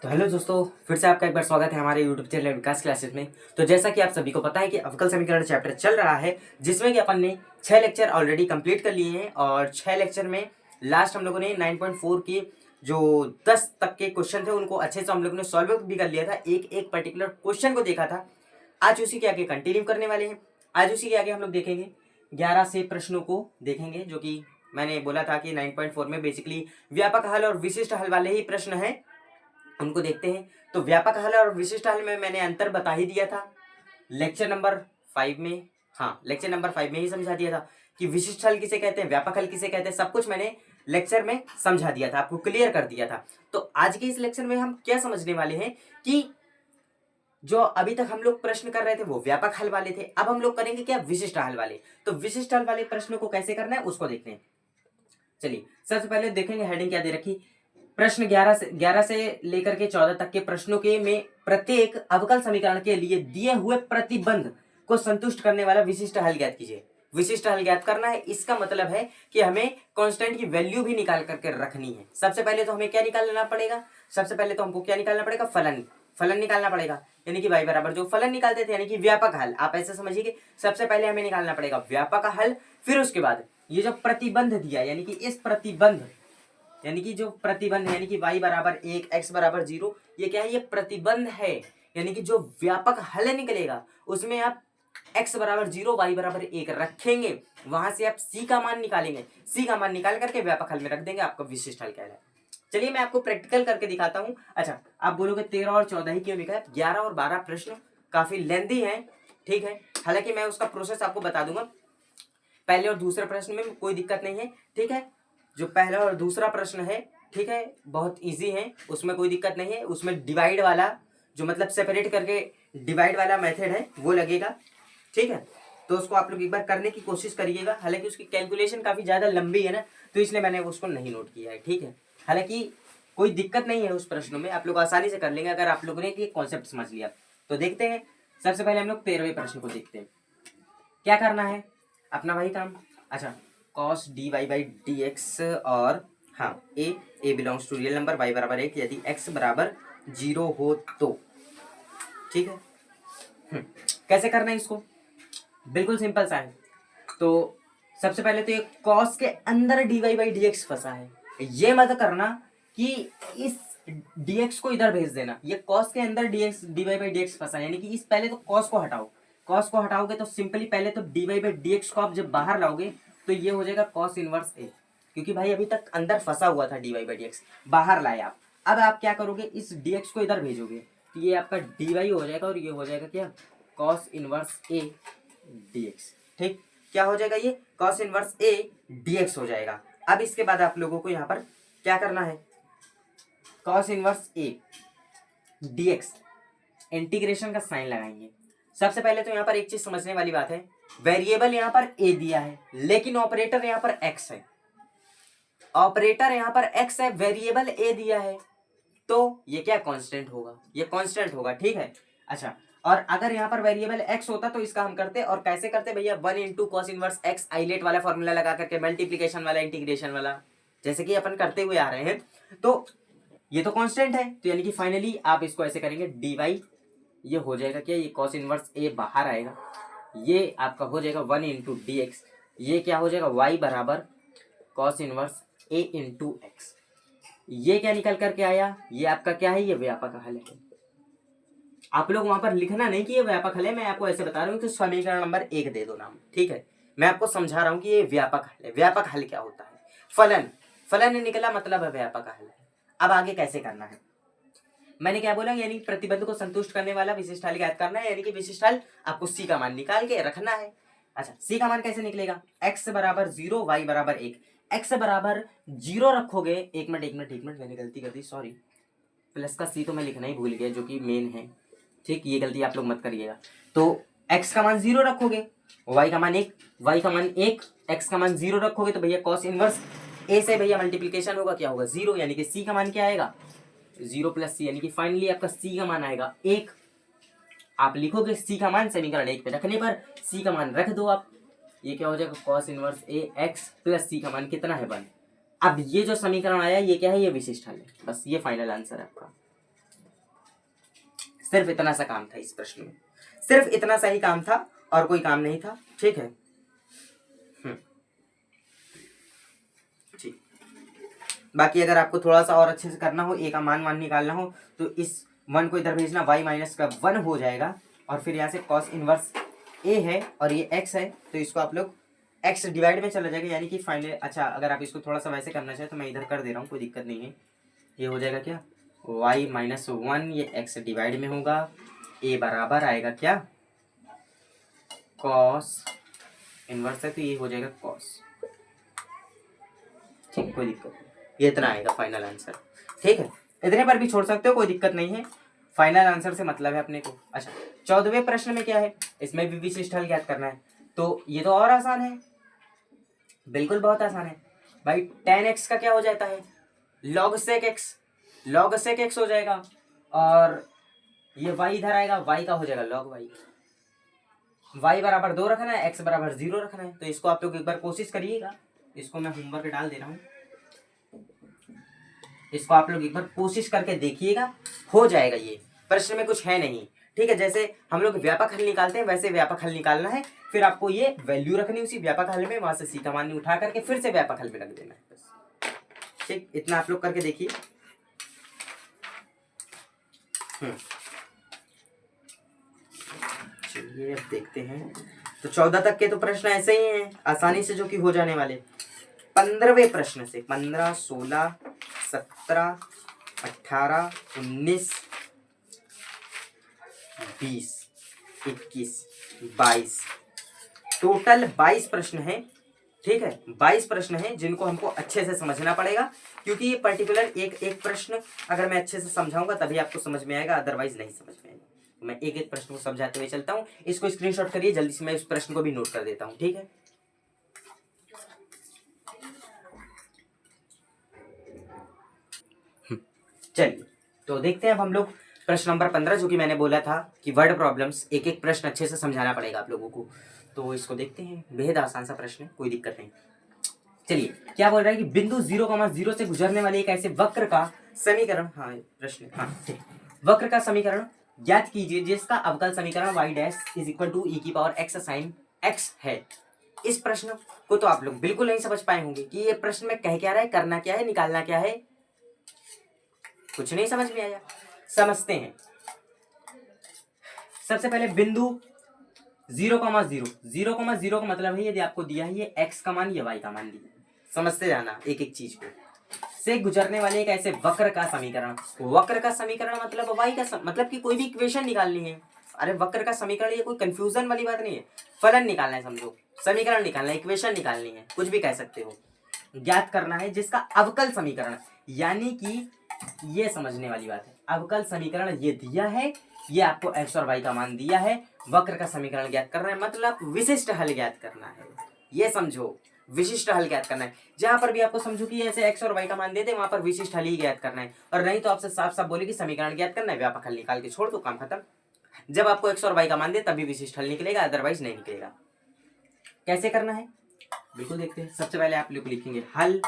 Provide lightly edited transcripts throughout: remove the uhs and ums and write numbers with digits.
तो हेलो दोस्तों, फिर से आपका एक बार स्वागत है हमारे यूट्यूब चैनल विकास क्लासेस में। तो जैसा कि आप सभी को पता है कि अवकल समीकरण चैप्टर चल रहा है, जिसमें कि अपन ने 6 लेक्चर ऑलरेडी कंप्लीट कर लिए हैं और 6 लेक्चर में लास्ट हम लोगों ने 9.4 के जो 10 तक के क्वेश्चन थे उनको अच्छे से हम लोगों ने सॉल्व भी कर लिया था। एक एक पर्टिकुलर क्वेश्चन को देखा था। आज उसी के आगे कंटिन्यू करने वाले हैं। आज उसी के आगे हम लोग देखेंगे 11 से प्रश्नों को देखेंगे, जो कि मैंने बोला था कि 9.4 में बेसिकली व्यापक हल और विशिष्ट हल वाले ही प्रश्न हैं, उनको देखते हैं। तो व्यापक हल और विशिष्ट हल में मैंने अंतर बता ही दिया था लेक्चर नंबर 5 में। हाँ, लेक्चर नंबर 5 में ही समझा दिया था कि विशिष्ट हल किसे कहते हैं, व्यापक हल किसे कहते हैं, सब कुछ मैंने लेक्चर में समझा दिया था, आपको क्लियर कर दिया था। तो आज के इस लेक्चर में हम क्या समझने वाले हैं कि जो अभी तक हम लोग प्रश्न कर रहे थे वो व्यापक हल वाले थे, अब हम लोग करेंगे क्या, विशिष्ट हल वाले। तो विशिष्ट हल वाले प्रश्नों को कैसे करना है उसको देखते हैं। चलिए सबसे पहले देखेंगे हेडिंग क्या दे रखी। प्रश्न 11 से लेकर के 14 तक के प्रश्नों के में प्रत्येक अवकल समीकरण के लिए दिए हुए प्रतिबंध को संतुष्ट करने वाला विशिष्ट हल ज्ञात कीजिए। विशिष्ट हल ज्ञात करना है, इसका मतलब है कि हमें कांस्टेंट की वैल्यू भी निकाल करके रखनी है। सबसे पहले तो हमें क्या निकालना पड़ेगा, सबसे पहले तो हमको क्या निकालना पड़ेगा, फलन। फलन निकालना पड़ेगा, यानी कि y बराबर जो फलन निकालते थे, यानी कि व्यापक हल। आप ऐसे समझिए कि सबसे पहले हमें निकालना पड़ेगा व्यापक हल, फिर उसके बाद ये जो प्रतिबंध दिया, यानी कि इस प्रतिबंध, यानी कि जो प्रतिबंध, यानी कि y बराबर 1 x बराबर 0, ये क्या है, ये प्रतिबंध है। यानी कि जो व्यापक हल निकलेगा उसमें आप x बराबर 0 y बराबर 1 रखेंगे, वहां से आप c का मान निकालेंगे, c का मान निकाल करके व्यापक हल में रख देंगे, आपका विशिष्ट हल कहलाएगा। चलिए मैं आपको प्रैक्टिकल करके दिखाता हूं। अच्छा, आप बोलोगे 13 और 14 ही क्यों लिखा है, 11 और 12 प्रश्न काफी लेंथी है, ठीक है। हालांकि मैं उसका प्रोसेस आपको बता दूंगा, पहले और दूसरे प्रश्न में कोई दिक्कत नहीं है, ठीक है। जो पहला और दूसरा प्रश्न है, ठीक है, बहुत इजी है, उसमें कोई दिक्कत नहीं है। उसमें डिवाइड वाला, जो मतलब सेपरेट करके डिवाइड वाला मेथड है वो लगेगा, ठीक है। तो उसको आप लोग एक बार करने की कोशिश करिएगा। हालांकि उसकी कैलकुलेशन काफ़ी ज़्यादा लंबी है ना, तो इसलिए मैंने उसको नहीं नोट किया है, ठीक है। हालांकि कोई दिक्कत नहीं है उस प्रश्नों में, आप लोग आसानी से कर लेंगे अगर आप लोगों ने ये कॉन्सेप्ट समझ लिया। तो देखते हैं, सबसे पहले हम लोग 13वें प्रश्न को देखते हैं। क्या करना है, अपना वही काम। अच्छा, cos dy by D X और हाँ A belongs to real number, y बराबर 1 यदि x बराबर 0 हो तो, ठीक है। कैसे करना है इसको, बिल्कुल सिंपल सा है। तो सबसे पहले तो ये cos के अंदर dy बाई डी एक्स फंसा है, ये मत करना कि इस dx को इधर भेज देना। ये cos के अंदर dx dy by D x फंसा है, यानी कि इस पहले तो cos को हटाओ। cos को हटाओगे तो सिंपली पहले तो dy बाई डी एक्स को आप जब बाहर लाओगे तो ये हो जाएगा cos इनवर्स a, क्योंकि भाई अभी तक अंदर फंसा हुआ था dy बाई डी एक्स, बाहर लाए आप। अब आप क्या करोगे, इस dx को इधर भेजोगे तो ये आपका dy हो जाएगा और ये हो जाएगा क्या, cos इनवर्स a dx, ठीक। क्या हो जाएगा, ये cos इनवर्स a dx हो जाएगा। अब इसके बाद आप लोगों को यहाँ पर क्या करना है, cos inverse a dx integration का साइन लगाएंगे। सबसे पहले तो यहाँ पर एक चीज समझने वाली बात है, वेरिएबल यहाँ पर a दिया है लेकिन ऑपरेटर यहाँ पर x है, ऑपरेटर यहाँ पर x है, वेरिएबल a दिया है, तो ये क्या कांस्टेंट होगा, ये कांस्टेंट होगा, ठीक है। अच्छा, और अगर यहाँ पर वेरिएबल x होता तो इसका हम करते, और कैसे करते भैया, 1 इंटू कॉस इनवर्स x आइलेट वाला फॉर्मूला लगा करके, मल्टीप्लीकेशन वाला, इंटीग्रेशन वाला, जैसे कि अपन करते हुए आ रहे हैं। तो ये तो कांस्टेंट है, तो यानी कि फाइनली आप इसको ऐसे करेंगे dy, ये हो जाएगा क्या, ये कॉस इनवर्स a बाहर आएगा, ये आपका हो जाएगा 1 इंटू डी एक्स, ये क्या हो जाएगा y बराबर cos inverse a into x. ये क्या निकल करके आया, ये आपका क्या है, ये व्यापक हल है। आप लोग वहां पर लिखना नहीं कि ये व्यापक हल है, मैं आपको ऐसे बता रहा हूँ कि समीकरण नंबर 1 दे दो नाम, ठीक है। मैं आपको समझा रहा हूँ कि ये व्यापक हल है। व्यापक हल क्या होता है, फलन, फलन निकला मतलब है व्यापक हल है। अब आगे कैसे करना है, मैंने क्या बोला, यानी प्रतिबंध को संतुष्ट करने वाला विशिष्ट हल ज्ञात करना है, यानी कि विशिष्ट हल आपको सी का मान निकाल के रखना है। अच्छा, सी का मान कैसे निकलेगा, x बराबर 0 y बराबर 1, x बराबर 0 रखोगे, एक मिनट मैंने गलती कर दी, सॉरी, प्लस का सी तो मैं लिखना ही भूल गया जो कि मेन है, ठीक, ये गलती आप लोग मत करिएगा। तो x का मान 0 रखोगे, y का मान 1, y का मान 1, x का मान 0 रखोगे तो भैया cos इनवर्स a से भैया मल्टीप्लीकेशन होगा, क्या होगा 0, यानी कि c का मान क्या आएगा 0 प्लस सी, यानी कि फाइनली आपका c का मान आएगा 1। आप लिखोगे c का मान समीकरण 1 पे रखने पर c का मान रख दो आप, ये क्या हो जाएगा cos inverse a x plus c का मान कितना है 1। अब ये जो समीकरण आया ये क्या है, ये विशिष्ट हल है, बस ये फाइनल आंसर है आपका। सिर्फ इतना सा काम था इस प्रश्न में, सिर्फ इतना सा ही काम था और कोई काम नहीं था। ठीक है, ठीक। बाकी अगर आपको थोड़ा सा और अच्छे से करना हो, ए का मान निकालना हो, तो इस 1 को इधर भेजना, y माइनस का 1 हो जाएगा और फिर यहाँ से कॉस इनवर्स a है और ये x है, तो इसको आप लोग x डिवाइड में चला जाएगा, यानी कि फाइनल। अच्छा, अगर आप इसको थोड़ा सा वैसे करना चाहे तो मैं इधर कर दे रहा हूँ, कोई दिक्कत नहीं है। ये हो जाएगा क्या, y माइनस 1, ये x डिवाइड में होगा, a बराबर आएगा क्या, कॉस इनवर्स है तो ये हो जाएगा कॉस। ठीक, कोई दिक्कत नहीं, ये इतना आएगा फाइनल आंसर। ठीक है, इतने पर भी छोड़ सकते हो, कोई दिक्कत नहीं है, फाइनल आंसर से मतलब है अपने को। अच्छा, 14वें प्रश्न में क्या है, इसमें भी विशिष्ट हल ज्ञात करना है, तो ये तो और आसान है, बिल्कुल बहुत आसान है भाई। tan x का क्या हो जाता है, log sec x, log sec x हो जाएगा, और ये y इधर आएगा, y का हो जाएगा log y। y बराबर 2 रखना है, x बराबर 0 रखना है, तो इसको आप लोग एक बार कोशिश करिएगा, इसको मैं होमवर्क डाल दे रहा हूँ, इसको आप लोग एक बार कोशिश करके देखिएगा, हो जाएगा। ये प्रश्न में कुछ है नहीं। ठीक है, जैसे हम लोग व्यापक हल निकालते हैं वैसे व्यापक हल निकालना है, फिर आपको ये वैल्यू रखनी उसी व्यापक हल में, वहां से सी का मान उठा करके फिर से व्यापक हल में रख देना है बस। ठीक, इतना आप लोग करके देखिए। चलिए अब देखते हैं, तो 14 तक के तो प्रश्न ऐसे ही हैं आसानी से, जो कि हो जाने वाले। 15वें प्रश्न से 15, 16, 17, 18, 19, 20, 21, 22, टोटल 22 प्रश्न हैं। ठीक है, 22 प्रश्न हैं जिनको हमको अच्छे से समझना पड़ेगा, क्योंकि ये पर्टिकुलर एक एक प्रश्न अगर मैं अच्छे से समझाऊंगा तभी आपको समझ में आएगा, अदरवाइज नहीं समझ में आएगा। मैं एक एक प्रश्न को समझाते हुए चलता हूँ, इसको स्क्रीनशॉट करिए जल्दी से, मैं इस प्रश्न को भी नोट कर देता हूँ। ठीक है, चलिए तो देखते हैं अब हम लोग प्रश्न नंबर 15, जो कि मैंने बोला था कि वर्ड प्रॉब्लम्स, एक एक प्रश्न अच्छे से समझाना पड़ेगा आप लोगों को, तो इसको देखते हैं। बेहद आसान सा प्रश्न है, कोई दिक्कत नहीं। चलिए, क्या बोल रहा है कि बिंदु 0,0 से गुजरने वाले एक ऐसे वक्र का समीकरण, हाँ प्रश्न, हाँ ठीक, वक्र का समीकरण ज्ञात कीजिए जिसका अवकल समीकरण y dash is equal to e की पावर x साइन x है। इस प्रश्न को तो आप लोग बिल्कुल नहीं समझ पाए होंगे कि ये प्रश्न में कह क्या रहा है, करना क्या है, निकालना क्या है, कुछ नहीं समझ में आया। समझते हैं। सबसे पहले बिंदु 0,0 का मतलब है यदि आपको दिया है ये x का मान, ये y का मान दिया, समझते जाना एक एक चीज को। से गुजरने वाले एक ऐसे वक्र का समीकरण, वक्र का समीकरण मतलब y का मतलब कि कोई भी इक्वेशन निकालनी है। अरे वक्र का समीकरण, ये कोई कंफ्यूजन वाली बात नहीं है, फलन निकालना है, समझो समीकरण निकालना है, इक्वेशन निकालनी है, कुछ भी कह सकते हो। ज्ञात करना है जिसका अवकल समीकरण, यानी कि ये समझने वाली बात है, अवकल समीकरण ये दिया है, ये आपको x और y का मान दिया है, वक्र का समीकरण ज्ञात करना है, मतलब विशिष्ट हल ज्ञात करना है। ये समझो, विशिष्ट हल ज्ञात करना है। जहां पर भी आपको समझो कि ऐसे x और y का मान दे दे, वहां पर विशिष्ट हल ही ज्ञात करना है, और नहीं तो आपसे साफ साफ बोले कि समीकरण ज्ञात करना है, व्यापक हल निकाल के छोड़ दो, काम खत्म। जब आपको x और y का मान दे तभी विशिष्ट हल निकलेगा, अदरवाइज नहीं निकलेगा। कैसे करना है बिल्कुल देखते हैं। सबसे पहले आप लोग लिखेंगे हल,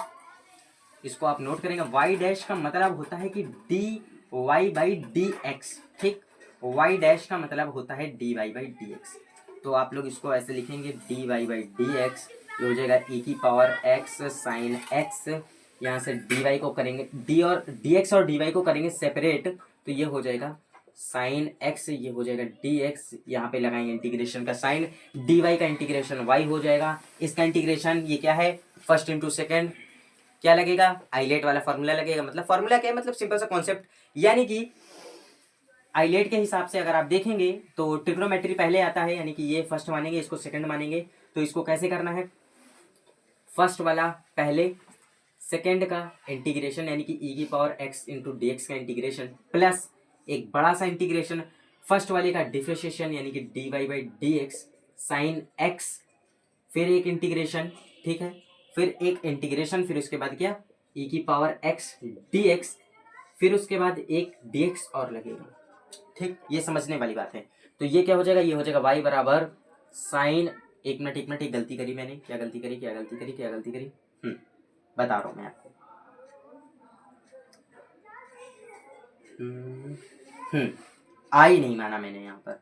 इसको आप नोट करेंगे। y डैश का मतलब होता है कि dy बाई dx, ठीक, y डैश का मतलब होता है dy बाई dx, तो आप लोग इसको ऐसे लिखेंगे dy बाई dx, ये हो जाएगा e की पावर x साइन x, यहाँ से dy को करेंगे d और dx और dy को करेंगे सेपरेट, तो ये हो जाएगा साइन x, ये हो जाएगा dx, यहाँ पे लगाएंगे इंटीग्रेशन का साइन, dy का इंटीग्रेशन y हो जाएगा, इसका इंटीग्रेशन ये क्या है, फर्स्ट इंटू सेकेंड, क्या लगेगा, आइलेट वाला फॉर्मूला लगेगा। मतलब फॉर्मूला क्या है, मतलब सिंपल सा कॉन्सेप्ट, यानी कि आइलेट के हिसाब से अगर आप देखेंगे तो ट्रिग्नोमेट्री पहले आता है, यानी कि ये फर्स्ट मानेंगे, इसको सेकंड मानेंगे, तो इसको कैसे करना है, फर्स्ट वाला पहले, सेकंड का इंटीग्रेशन यानी कि e की power x into D x का इंटीग्रेशन, प्लस एक बड़ा सा इंटीग्रेशन फर्स्ट वाले का डिफ्रेंशिएशन यानी कि dy by D X sine x, फिर एक इंटीग्रेशन, ठीक है, फिर एक इंटीग्रेशन, फिर उसके बाद क्या, e की पावर x dx, फिर उसके बाद एक dx और लगेगा, ठीक, ये समझने वाली बात है। तो ये क्या हो जाएगा, ये हो जाएगा y बराबर साइन, एक मिनट एक गलती करी मैंने, क्या गलती करी, बता रहा हूँ मैं आपको। आई नहीं माना मैंने यहाँ पर,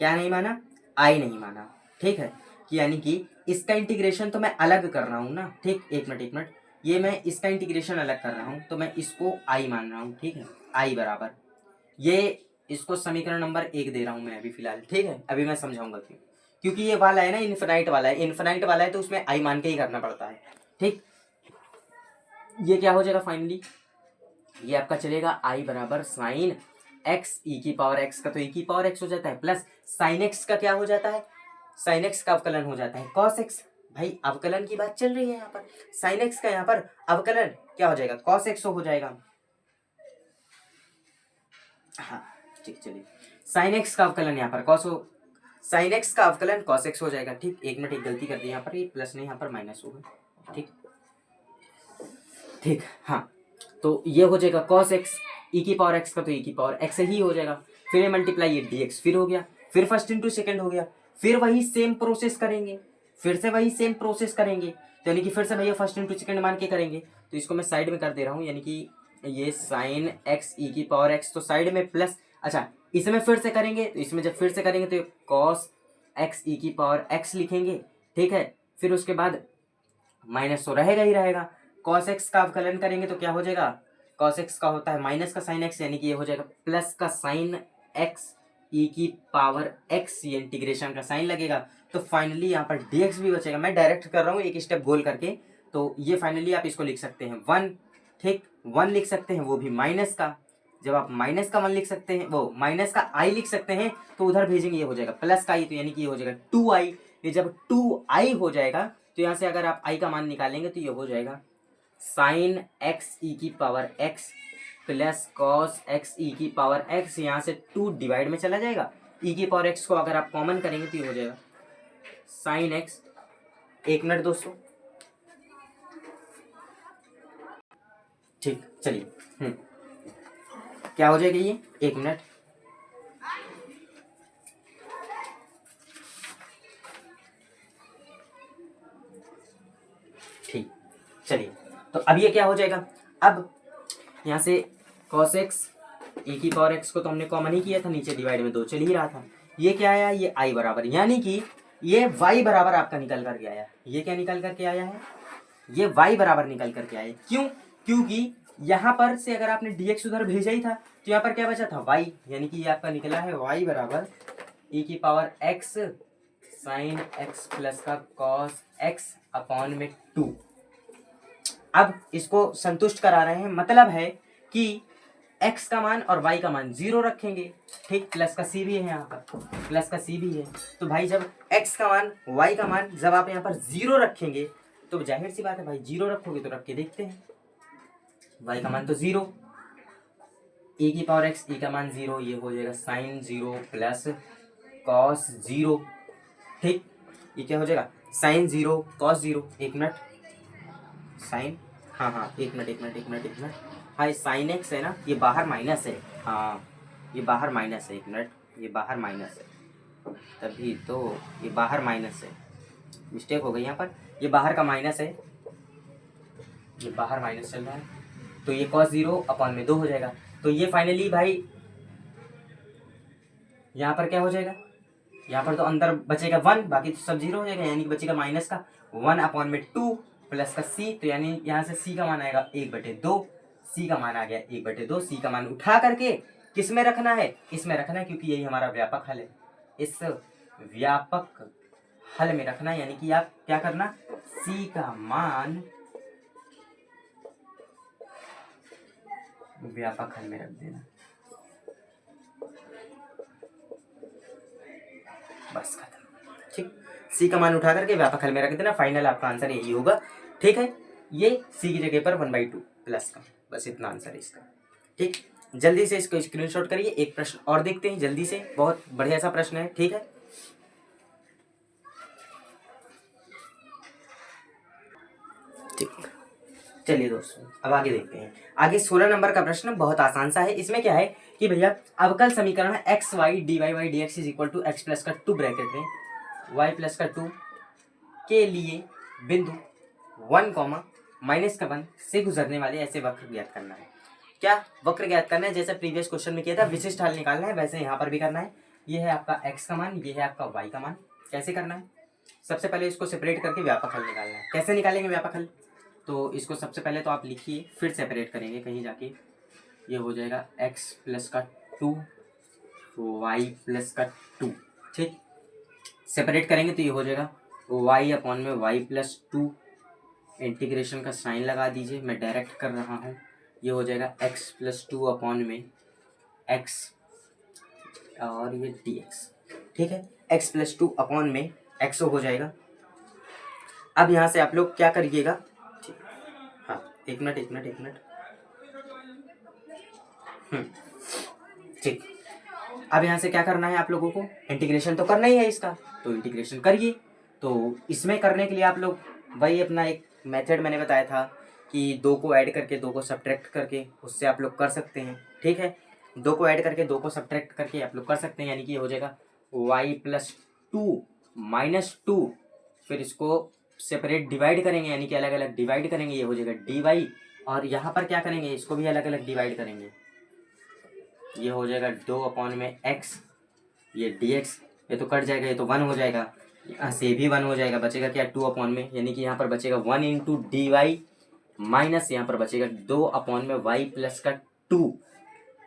क्या नहीं माना, आई नहीं माना, ठीक है। कि यानी कि इसका इंटीग्रेशन तो मैं अलग कर रहा हूँ ना, ठीक, एक मिनट, ये मैं इसका इंटीग्रेशन अलग कर रहा हूँ तो मैं इसको आई मान रहा हूँ, ठीक है। आई बराबर ये, इसको समीकरण नंबर 1 दे रहा हूँ मैं अभी फिलहाल, ठीक है। अभी मैं समझाऊंगा क्यों, क्योंकि ये वाला है ना इन्फिनाइट वाला है, इन्फिनाइट वाला है तो उसमें आई मान के ही करना पड़ता है, ठीक। ये क्या हो जाएगा फाइनली, ये आपका चलेगा आई बराबर साइन एक्स ई की पावर एक्स का तो ई की पावर एक्स हो जाता है, प्लस साइन एक्स का क्या हो जाता है, साइन एक्स का अवकलन हो जाता है कॉस एक्स। भाई अवकलन की बात चल रही है यहाँ पर, साइन एक्स का यहाँ पर अवकलन क्या हो जाएगा, कॉस एक्स हो जाएगा। हाँ ठीक, चलिए साइन एक्स का अवकलन यहाँ पर कॉस हो, साइन एक्स का अवकलन कॉस एक्स हो जाएगा, ठीक। एक मिनट, एक गलती कर दी यहाँ पर, ये प्लस नहीं यहाँ पर माइनस होगा, ठीक ठीक। हाँ तो ये हो जाएगा कॉस एक्स ई की पावर एक्स का तो ई की पावर एक्स ही हो जाएगा, फिर ये मल्टीप्लाई ये डी एक्स फिर हो गया, फिर फर्स्ट इंटू सेकेंड हो गया, फिर वही सेम प्रोसेस करेंगे, फिर से वही सेम प्रोसेस करेंगे, तो यानी कि फिर से भैया फर्स्ट इंटू सेकेंड मान के करेंगे, तो इसको मैं साइड में कर दे रहा हूँ, यानी कि ये साइन एक्स ई की पावर एक्स तो साइड में प्लस, अच्छा इसमें फिर से करेंगे तो इसमें जब फिर से करेंगे तो कॉस एक्स ई की पावर एक्स लिखेंगे, ठीक है। फिर उसके बाद माइनस तो रहेगा ही रहेगा, कॉस एक्स का अवकलन करेंगे तो क्या हो जाएगा, कॉस एक्स का होता है माइनस का साइन एक्स, यानी कि ये हो जाएगा प्लस का साइन एक्स ई की पावर एक्स, ये इंटीग्रेशन का साइन लगेगा, तो फाइनली यहाँ पर dx भी बचेगा। मैं डायरेक्ट कर रहा हूँ एक स्टेप गोल करके, तो ये फाइनली आप इसको लिख सकते हैं 1, ठीक 1 लिख सकते हैं, वो भी माइनस का। जब आप माइनस का 1 लिख सकते हैं, वो माइनस का आई लिख सकते हैं, तो उधर भेजेंगे ये हो जाएगा प्लस का आई, तो यानी कि ये हो जाएगा 2i। ये जब 2i हो जाएगा तो यहाँ से अगर आप i का मान निकालेंगे तो ये हो जाएगा साइन एक्स ई की power X plus cos X E की पावर एक्स, यहाँ से 2 डिवाइड में चला जाएगा, ई की पावर एक्स को अगर आप कॉमन करेंगे तो ये हो जाएगा साइन एक्स। एक मिनट दोस्तों, ठीक चलिए, क्या हो जाएगा ये, एक मिनट, ठीक चलिए। तो अब ये क्या हो जाएगा, अब यहाँ से cos x e की पावर x को तो हमने कॉमन ही किया था, नीचे डिवाइड में 2 चल ही रहा था, ये क्या आया, ये i बराबर, यानी कि ये y बराबर आपका निकल करके आया, ये क्या निकल करके आया है, ये y बराबर निकल करके आया। क्यों, क्योंकि यहाँ पर से अगर आपने dx उधर भेजा ही था तो यहाँ पर क्या बचा था y, यानी कि ये आपका निकला है y बराबर e की power x sine x plus का cos x अपॉन में 2। अब इसको संतुष्ट करा रहे हैं, मतलब है कि x का मान और y का मान 0 रखेंगे, ठीक, प्लस का c भी है, यहाँ पर प्लस का c भी है, तो भाई जब x का मान y का मान जब आप यहाँ पर 0 रखेंगे तो जाहिर सी बात है भाई 0 रखोगे तो रख के देखते हैं, y का मान तो 0, e की पावर x e का मान 0, ये हो जाएगा साइन 0 प्लस कॉस 0, ठीक, ये क्या हो जाएगा साइन 0 कॉस 0। एक मिनट, साइन, हाँ एक मिनट, हाँ ये साइन एक्स है ना, ये बाहर माइनस है, हाँ ये बाहर माइनस है, एक मिनट, ये बाहर माइनस है, तभी तो ये बाहर माइनस है, मिस्टेक हो गई यहाँ पर, ये बाहर का माइनस है, ये बाहर माइनस चल रहा है, तो ये cos 0 अपॉन में 2 हो जाएगा, तो ये फाइनली भाई यहाँ पर क्या हो जाएगा, यहाँ पर तो अंदर बचेगा 1, बाकी तो सब 0 हो जाएगा, यानी कि बचेगा माइनस का 1 अपॉन में 2 प्लस का c, तो यानी यहाँ से c का मान आएगा 1/2, c का मान आ गया 1/2, c का मान उठा करके किस में रखना है, इसमें रखना है, क्योंकि यही हमारा व्यापक हल है, इस व्यापक हल में रखना है, यानी कि आप क्या करना, c का मान व्यापक हल में रख देना, बस खत्म, ठीक, सी का मान उठा करके व्यापक हल में रख देना, फाइनल आपका आंसर यही होगा, ठीक है। ये सी की जगह पर 1/2 प्लस का, बस इतना आंसर है इसका, ठीक। जल्दी से इसको स्क्रीनशॉट करिए, एक प्रश्न और देखते हैं जल्दी से, बहुत बढ़िया सा प्रश्न है, ठीक है। ठीक, चलिए दोस्तों अब आगे देखते हैं, आगे 16 नंबर का प्रश्न बहुत आसान सा है। इसमें क्या है कि भैया अवकल समीकरण X Y D Y by D X is equal to X plus का 2 ब्रैकेट में वाई प्लस का 2 के लिए बिंदु 1, -1 से गुजरने वाले ऐसे वक्र ज्ञात करना है। क्या वक्र ज्ञात करना है, जैसे प्रीवियस क्वेश्चन में किया था विशिष्ट हल निकालना है, वैसे यहाँ पर भी करना है। ये है आपका x का मान, ये है आपका y का मान। कैसे करना है, सबसे पहले इसको सेपरेट करके व्यापक हल निकालना है। कैसे निकालेंगे व्यापक हल, तो इसको सबसे पहले तो आप लिखिए, फिर सेपरेट करेंगे कहीं जाके। ये हो जाएगा x प्लस का 2 y प्लस का 2, ठीक। सेपरेट करेंगे तो ये हो जाएगा y अपॉन में y प्लस 2, इंटीग्रेशन का साइन लगा दीजिए, मैं डायरेक्ट कर रहा हूँ। ये हो जाएगा x प्लस 2 अपॉन में x और ये dx, ठीक है। x प्लस 2 अपॉन में x हो जाएगा। अब यहाँ से आप लोग क्या करिएगा, ठीक, हाँ एक मिनट, ठीक। अब यहाँ से क्या करना है आप लोगों को, इंटीग्रेशन तो करना ही है इसका, तो इंटीग्रेशन करिए। तो इसमें करने के लिए आप लोग वही अपना एक मेथड मैंने बताया था कि 2 को ऐड करके 2 को सब्ट्रैक्ट करके उससे आप लोग कर सकते हैं, ठीक है। 2 को ऐड करके 2 को सब्ट्रैक्ट करके आप लोग कर सकते हैं, यानी कि ये हो जाएगा y प्लस 2 माइनस 2, फिर इसको सेपरेट डिवाइड करेंगे, यानी कि अलग अलग डिवाइड करेंगे, ये हो जाएगा dy। और यहाँ पर क्या करेंगे, इसको भी अलग अलग डिवाइड करेंगे, ये हो जाएगा 2 अपॉन में x, ये dx, ये तो कट जाएगा, ये तो 1 हो जाएगा, यहाँ से भी 1 हो जाएगा, बचेगा क्या 2 अपॉन में, यानी कि यहाँ पर बचेगा 1 इंटू डी वाई माइनस यहाँ पर बचेगा 2 अपॉन में y प्लस का 2,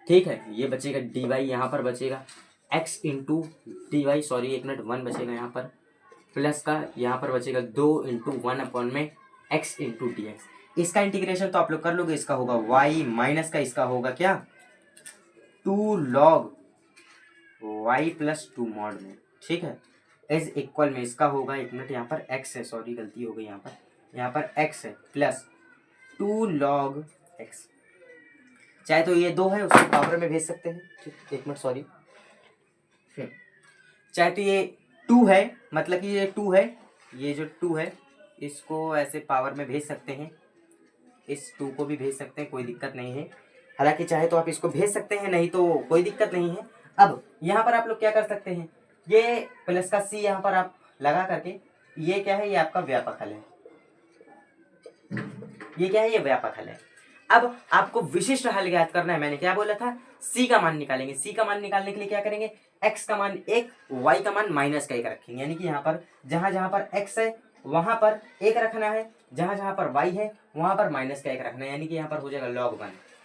ठीक है। ये बचेगा डी वाई, यहाँ पर बचेगा x into D Y, sorry एक मिनट, 1 बचेगा यहाँ पर, प्लस का यहाँ पर बचेगा 2 इंटू 1 अपॉन में x इंटू डी एक्स। इसका इंटीग्रेशन तो आप लोग कर लोगे, इसका होगा y माइनस का इसका होगा क्या 2 लॉग y प्लस 2 मॉड में, ठीक है, इज इक्वल में इसका होगा, एक मिनट यहाँ पर x है, सॉरी गलती हो गई, यहाँ पर x है प्लस 2 लॉग x, चाहे तो ये 2 है उसको पावर में भेज सकते हैं, ठीक, एक मिनट सॉरी, चाहे तो ये 2 है, मतलब कि ये 2 है, ये जो 2 है इसको ऐसे पावर में भेज सकते हैं, इस 2 को भी भेज सकते हैं, कोई दिक्कत नहीं है। हालांकि चाहे तो आप इसको भेज सकते हैं, नहीं तो कोई दिक्कत नहीं है। अब यहाँ पर आप लोग क्या कर सकते हैं, ये प्लस का c यहाँ पर आप लगा करके, ये क्या है, ये आपका व्यापक हल है, ये क्या है, ये व्यापक हल है। अब आपको विशिष्ट हल ज्ञात करना है, मैंने क्या बोला था, c का मान निकालेंगे। c का मान निकालने के लिए क्या करेंगे, x का मान 1, y का मान माइनस का 1 रखेंगे, यानी कि यहाँ पर जहां पर x है वहां पर 1 रखना है, जहां पर y है वहां पर माइनस का 1 रखना है, यानी कि यहाँ पर हो जाएगा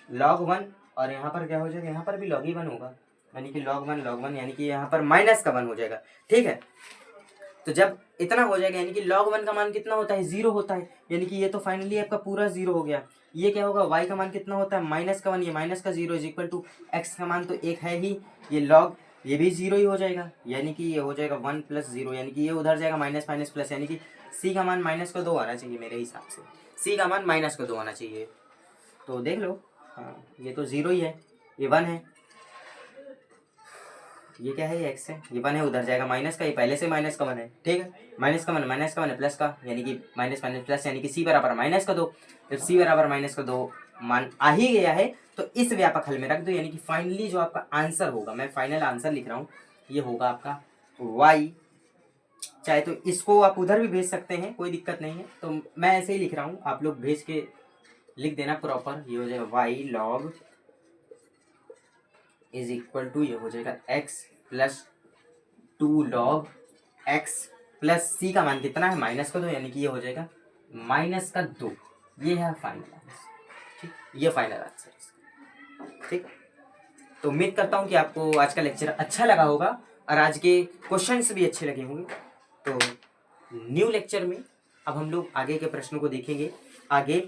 log 1, और यहाँ पर क्या हो जाएगा, यहाँ पर भी log ही 1 होगा, यानी कि log 1, यानी कि यहाँ पर माइनस का 1 हो जाएगा, ठीक है। तो जब इतना हो जाएगा, यानी कि log 1 का मान कितना होता है, 0 होता है, यानी कि ये तो फाइनली आपका पूरा 0 हो गया। ये क्या होगा, y का मान कितना होता है, माइनस का 1, ये माइनस का 0 इज इक्वल टू x का मान तो 1 है ही, ये log ये भी 0 ही हो जाएगा, यानी कि ये हो जाएगा 1 प्लस 0, यानी कि ये उधर जाएगा माइनस माइनस प्लस, यानी कि c का मान माइनस का 2 आना चाहिए मेरे हिसाब से, c का मान माइनस का 2 आना चाहिए। तो देख लो, हाँ ये तो 0 ही है, ये 1 है, ये क्या है, ये x है, ये 1 है, उधर जाएगा माइनस का, ये पहले से माइनस का 1 है, ठीक है, माइनस का 1 है प्लस का, यानी कि माइनस माइनस प्लस, यानी कि c बराबर माइनस का 2। जब c बराबर माइनस का 2 मान आ ही गया है तो इस व्यापक हल में रख दो, यानी कि फाइनली जो आपका आंसर होगा, मैं फाइनल आंसर लिख रहा हूँ, ये होगा आपका y, चाहे तो इसको आप उधर भी भेज सकते हैं, कोई दिक्कत नहीं है, तो मैं ऐसे ही लिख रहा हूँ, आप लोग भेज के लिख देना प्रॉपर। ये हो जाएगा y log is equal to, ये हो जाएगा x plus 2 log x plus c का मान कितना है, माइनस का 2, यानी कि ये हो जाएगा माइनस का 2। ये है फाइनल आंसर, ठीक, ये फाइनल आंसर, ठीक। तो उम्मीद करता हूँ कि आपको आज का लेक्चर अच्छा लगा होगा और आज के क्वेश्चंस भी अच्छे लगे होंगे। तो न्यू लेक्चर में अब हम लोग आगे के प्रश्नों को देखेंगे। आगे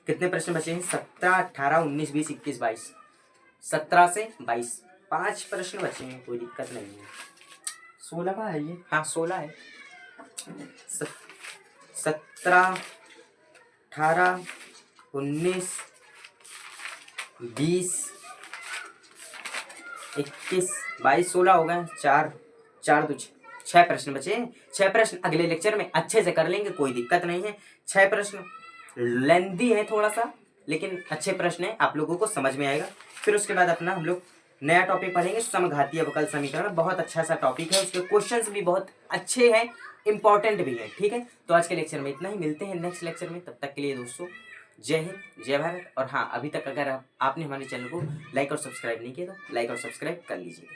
कितने प्रश्न बचे हैं, 17, 18, 19, 20, 21, 22, 17 से 22, 5 प्रश्न बचे हैं, कोई दिक्कत नहीं है। 16 का है ये, हाँ 16 है, 17, 18, 19, 20, 21, 22, 16 हो गए, 4 तो 6 प्रश्न बचे हैं। 6 प्रश्न अगले लेक्चर में अच्छे से कर लेंगे, कोई दिक्कत नहीं है। 6 प्रश्न लेंथी है थोड़ा सा, लेकिन अच्छे प्रश्न है, आप लोगों को समझ में आएगा। फिर उसके बाद अपना हम लोग नया टॉपिक पढ़ेंगे, समघातीय अवकल समीकरण, बहुत अच्छा सा टॉपिक है, उसके क्वेश्चंस भी बहुत अच्छे हैं, इंपॉर्टेंट भी है, ठीक है। तो आज के लेक्चर में इतना ही, मिलते हैं नेक्स्ट लेक्चर में, तब तक के लिए दोस्तों जय हिंद, जय भारत। और हाँ, अभी तक अगर आपने हमारे चैनल को लाइक और सब्सक्राइब नहीं किया तो लाइक और सब्सक्राइब कर लीजिए।